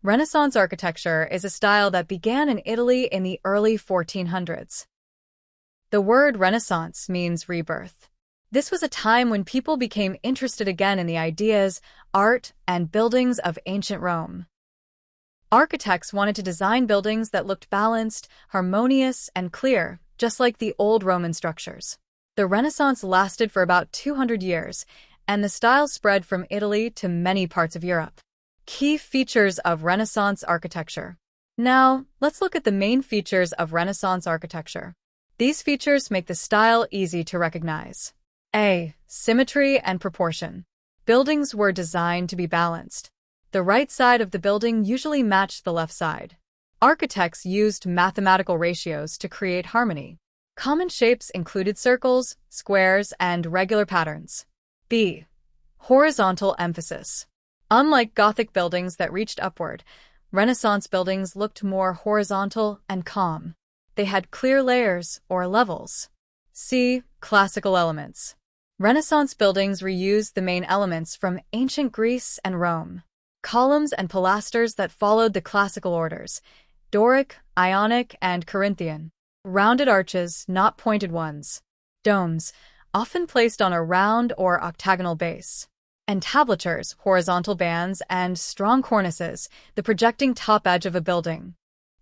Renaissance architecture is a style that began in Italy in the early 1400s. The word Renaissance means rebirth. This was a time when people became interested again in the ideas, art, and buildings of ancient Rome. Architects wanted to design buildings that looked balanced, harmonious, and clear, just like the old Roman structures. The Renaissance lasted for about 200 years, and the style spread from Italy to many parts of Europe. Key features of Renaissance architecture. Now, let's look at the main features of Renaissance architecture. These features make the style easy to recognize. A. Symmetry and proportion. Buildings were designed to be balanced. The right side of the building usually matched the left side. Architects used mathematical ratios to create harmony. Common shapes included circles, squares, and regular patterns. B. Horizontal emphasis. Unlike Gothic buildings that reached upward, Renaissance buildings looked more horizontal and calm. They had clear layers, or levels. C. Classical elements. Renaissance buildings reused the main elements from ancient Greece and Rome. Columns and pilasters that followed the classical orders: Doric, Ionic, and Corinthian. Rounded arches, not pointed ones. Domes, often placed on a round or octagonal base. Entablatures, horizontal bands, and strong cornices, the projecting top edge of a building.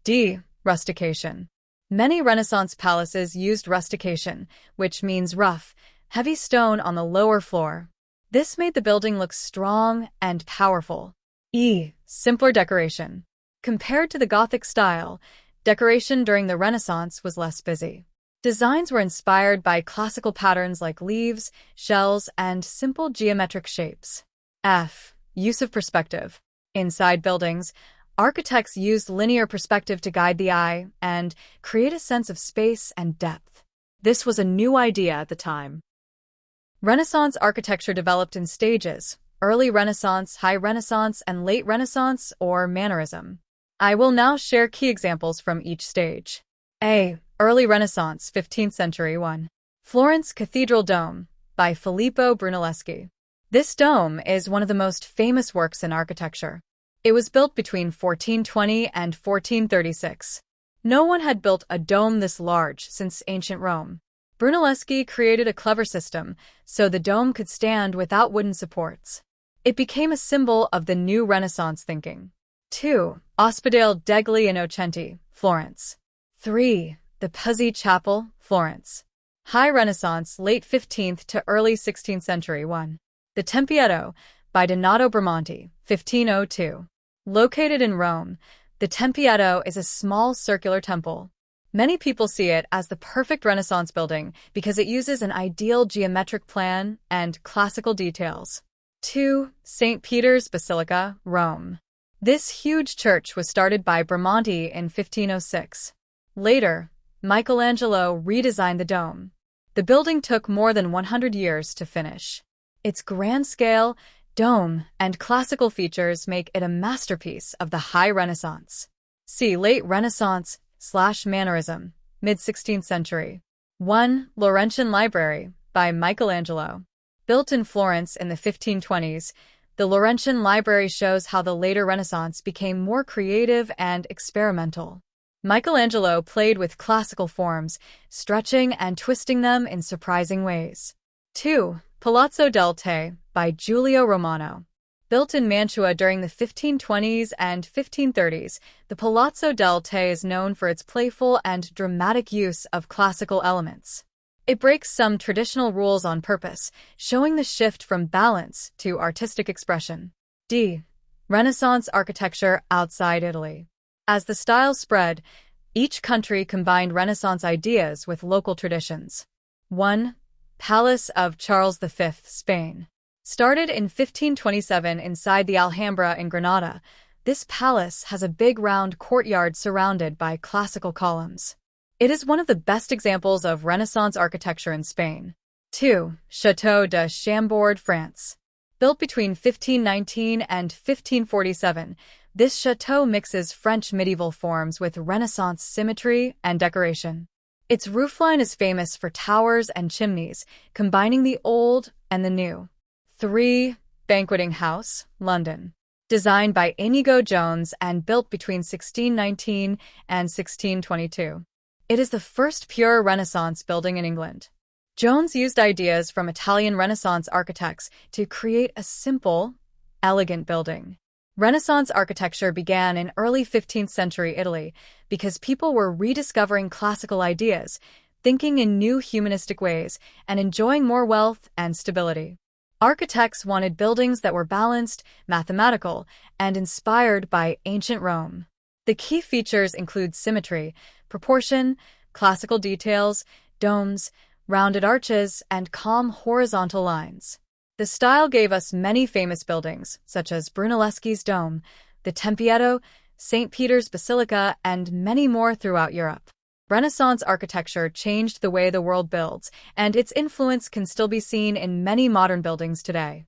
D. Rustication. Many Renaissance palaces used rustication, which means rough, heavy stone on the lower floor. This made the building look strong and powerful. E. Simpler decoration. Compared to the Gothic style, decoration during the Renaissance was less busy. Designs were inspired by classical patterns like leaves, shells, and simple geometric shapes. F. Use of perspective. Inside buildings, architects used linear perspective to guide the eye and create a sense of space and depth. This was a new idea at the time. Renaissance architecture developed in stages: early Renaissance, high Renaissance, and late Renaissance, or Mannerism. I will now share key examples from each stage. A. Early Renaissance, 15th century 1. Florence Cathedral Dome, by Filippo Brunelleschi. This dome is one of the most famous works in architecture. It was built between 1420 and 1436. No one had built a dome this large since ancient Rome. Brunelleschi created a clever system so the dome could stand without wooden supports. It became a symbol of the new Renaissance thinking. 2. Ospedale degli Innocenti, Florence. 3. The Pazzi Chapel, Florence. High Renaissance, late 15th to early 16th century 1. The Tempietto, by Donato Bramante, 1502. Located in Rome, the Tempietto is a small circular temple. Many people see it as the perfect Renaissance building because it uses an ideal geometric plan and classical details. 2. St. Peter's Basilica, Rome. This huge church was started by Bramante in 1506. Later, Michelangelo redesigned the dome. The building took more than 100 years to finish. Its grand scale, dome, and classical features make it a masterpiece of the High Renaissance. See Late Renaissance/Mannerism, mid-16th century. 1. Laurentian Library, by Michelangelo. Built in Florence in the 1520s, the Laurentian Library shows how the later Renaissance became more creative and experimental. Michelangelo played with classical forms, stretching and twisting them in surprising ways. 2. Palazzo del Te, by Giulio Romano. Built in Mantua during the 1520s and 1530s, the Palazzo del Te is known for its playful and dramatic use of classical elements. It breaks some traditional rules on purpose, showing the shift from balance to artistic expression. D. Renaissance architecture outside Italy. As the style spread, each country combined Renaissance ideas with local traditions. 1. Palace of Charles V, Spain. Started in 1527 inside the Alhambra in Granada, this palace has a big round courtyard surrounded by classical columns. It is one of the best examples of Renaissance architecture in Spain. 2. Château de Chambord, France. Built between 1519 and 1547, this chateau mixes French medieval forms with Renaissance symmetry and decoration. Its roofline is famous for towers and chimneys, combining the old and the new. 3. Banqueting House, London. designed by Inigo Jones and built between 1619 and 1622. It is the first pure Renaissance building in England. Jones used ideas from Italian Renaissance architects to create a simple, elegant building. Renaissance architecture began in early 15th century Italy because people were rediscovering classical ideas, thinking in new humanistic ways, and enjoying more wealth and stability. Architects wanted buildings that were balanced, mathematical, and inspired by ancient Rome. The key features include symmetry, proportion, classical details, domes, rounded arches, and calm horizontal lines. The style gave us many famous buildings, such as Brunelleschi's dome, the Tempietto, St. Peter's Basilica, and many more throughout Europe. Renaissance architecture changed the way the world builds, and its influence can still be seen in many modern buildings today.